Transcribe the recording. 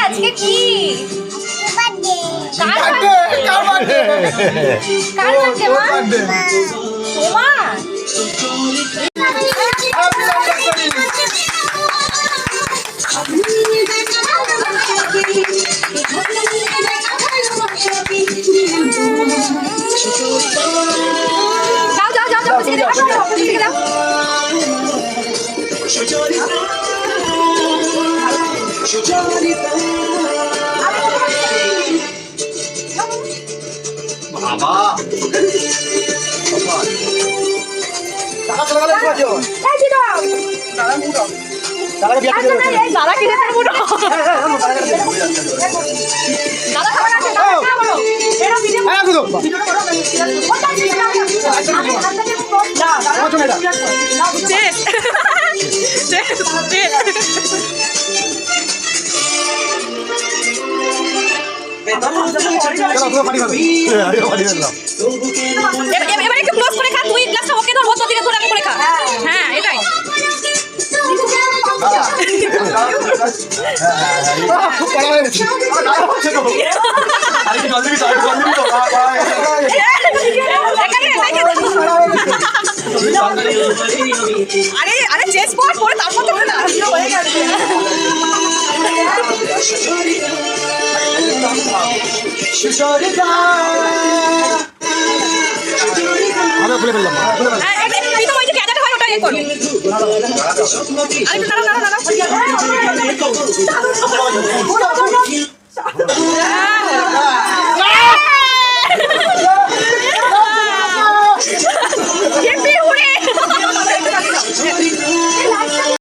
আজকে কি কার বার্থডে মা? তোমার? যাও যাও যাও যাও যাও। বাবা এবার একটু ক্লোজ করে খা, তুই গ্লাসটা ওকে ধর, ওর দিকে ধরে আমি করে খা। হ্যাঁ এটাই। আরে আরে চেস পড় পড়ে তারপর তো না হয়ে গেছে। আরেকটু দাঁড়াও দাঁড়াও দাঁড়াও।